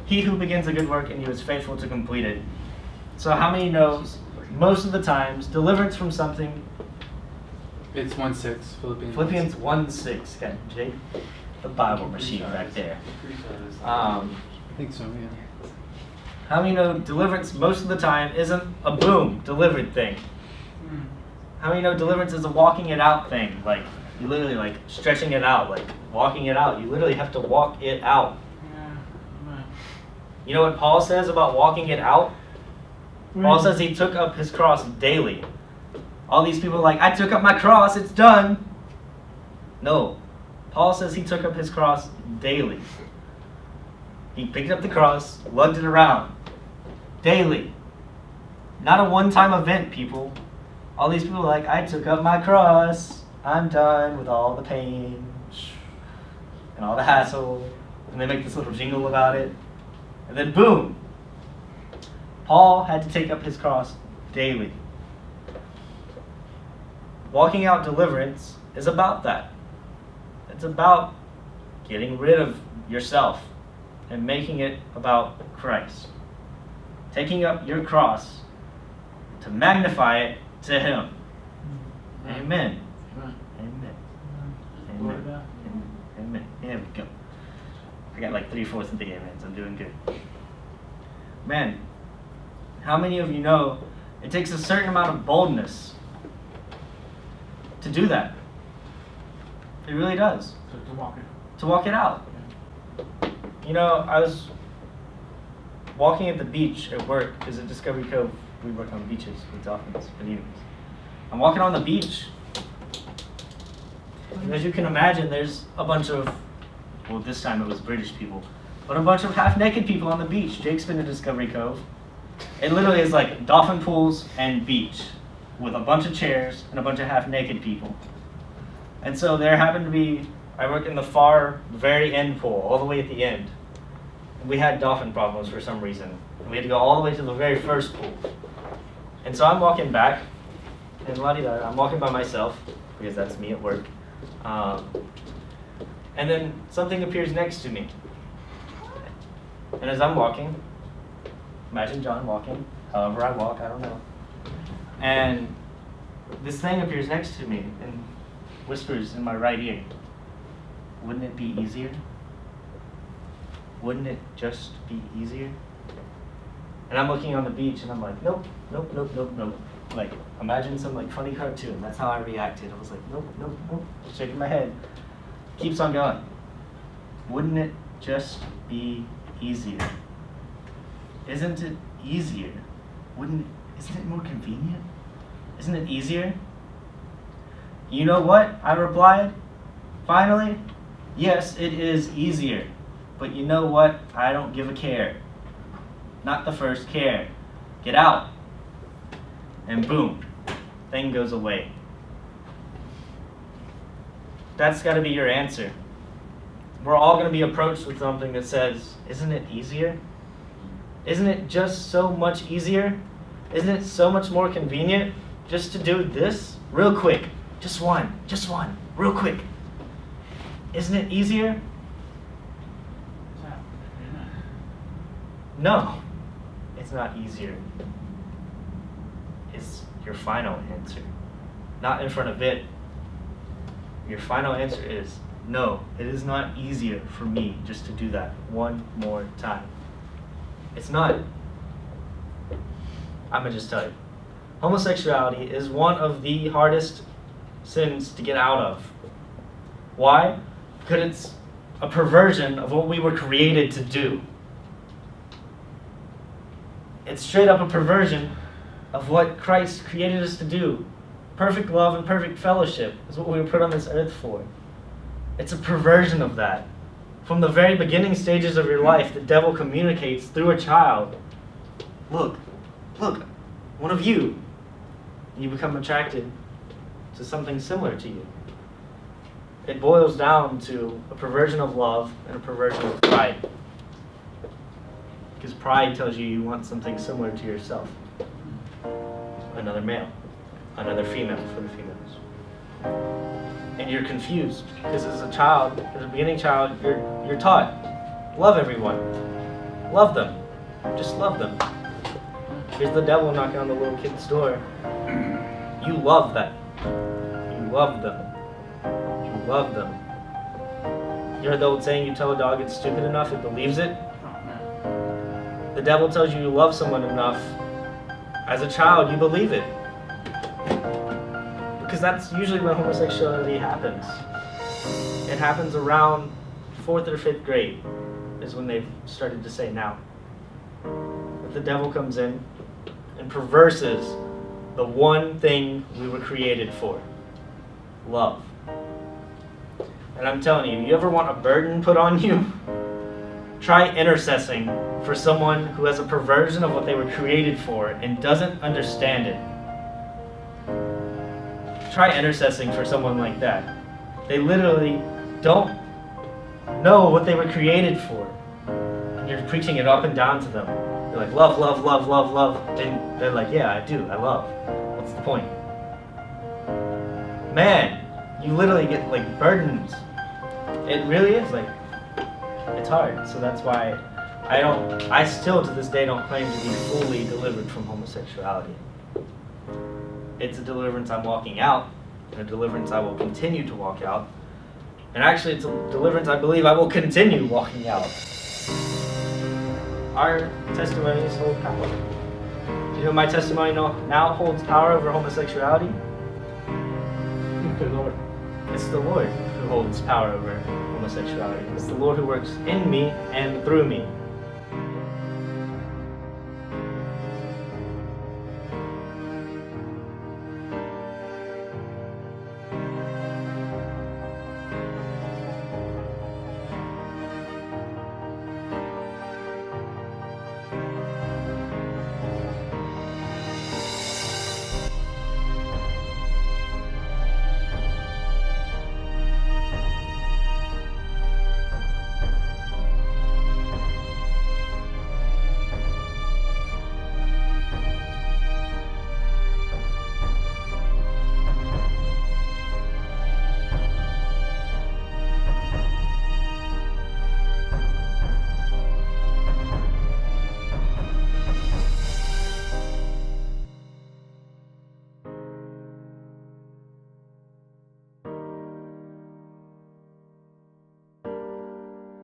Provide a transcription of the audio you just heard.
He who begins a good work in you is faithful to complete it. So how many knows most of the times deliverance from something? It's 1:6, Philippians. Philippians 1:6. Got Jake, the Bible machine back there. I think so, yeah. How many know deliverance most of the time isn't a boom, delivered thing? How many know deliverance is a walking it out thing? Like, you literally like stretching it out, like walking it out. You literally have to walk it out. You know what Paul says about walking it out? Paul says he took up his cross daily. All these people are like, I took up my cross, it's done. No. Paul says he took up his cross daily. He picked up the cross, lugged it around. Daily. Not a one-time event, people. All these people are like, I took up my cross. I'm done with all the pain and all the hassle. And they make this little jingle about it. And then boom. Paul had to take up his cross daily. Walking out deliverance is about that. It's about getting rid of yourself and making it about Christ. Taking up your cross to magnify it to Him. Amen. Amen. Amen. Amen. There we go. I got like 3/4 of the amens. I'm doing good. Man, how many of you know it takes a certain amount of boldness to do that? It really does. To walk it out. You know, I was walking at the beach at work, because at Discovery Cove we work on beaches with dolphins and emus. I'm walking on the beach. And as you can imagine, there's a bunch of, well, this time it was British people, but a bunch of half-naked people on the beach. Jake's been to Discovery Cove. It literally is like dolphin pools and beach with a bunch of chairs and a bunch of half-naked people. And so there happened to be, I work in the far, very end pool, all the way at the end. And we had dolphin problems for some reason. And we had to go all the way to the very first pool. And so I'm walking back, and I'm walking by myself, because that's me at work. And then something appears next to me. And as I'm walking, imagine John walking, however I walk, I don't know. And this thing appears next to me and whispers in my right ear, wouldn't it be easier? Wouldn't it just be easier? And I'm looking on the beach and I'm like, nope, nope, nope, nope, nope. Like, imagine some like funny cartoon. That's how I reacted. I was like, nope, nope, nope. Shaking my head. Keeps on going. Wouldn't it just be easier? Isn't it easier? Isn't it more convenient? Isn't it easier? You know what? I replied, finally, yes, it is easier. But you know what? I don't give a care. Not the first care. Get out. And boom, thing goes away. That's got to be your answer. We're all going to be approached with something that says, isn't it easier? Isn't it just so much easier? Isn't it so much more convenient just to do this real quick? Just one, real quick. Isn't it easier? No, it's not easier. It's your final answer. Not in front of it. Your final answer is, no, it is not easier for me just to do that one more time. It's not. I'm going to just tell you. Homosexuality is one of the hardest sins to get out of. Why? Because it's a perversion of what we were created to do. It's straight up a perversion of what Christ created us to do. Perfect love and perfect fellowship is what we were put on this earth for. It's a perversion of that. From the very beginning stages of your life, the devil communicates through a child. Look, one of you. You become attracted to something similar to you. It boils down to a perversion of love and a perversion of pride. Because pride tells you you want something similar to yourself. Another male, another female for the females. And you're confused because as a child, as a beginning child, you're taught, love everyone. Love them. Just love them. Here's the devil knocking on the little kid's door. You love that. You love them. You love them. You heard the old saying, you tell a dog it's stupid enough, it believes it? The devil tells you love someone enough. As a child, you believe it. Because that's usually when homosexuality happens. It happens around 4th or 5th grade is when they've started to say now. But the devil comes in and perverses the one thing we were created for. Love. And I'm telling you, you ever want a burden put on you? Try intercessing for someone who has a perversion of what they were created for and doesn't understand it. Try intercessing for someone like that. They literally don't know what they were created for. And you're preaching it up and down to them. You're like, love, love, love, love, love. And they're like, yeah, I do. I love. What's the point? Man, you literally get like burdens. It really is like, it's hard. So that's why I still to this day don't claim to be fully delivered from homosexuality. It's a deliverance I'm walking out, and a deliverance I will continue to walk out. And actually, it's a deliverance I believe I will continue walking out. Our testimonies hold power. You know, my testimony now holds power over homosexuality. The Lord. It's the Lord who holds power over homosexuality. It's the Lord who works in me and through me.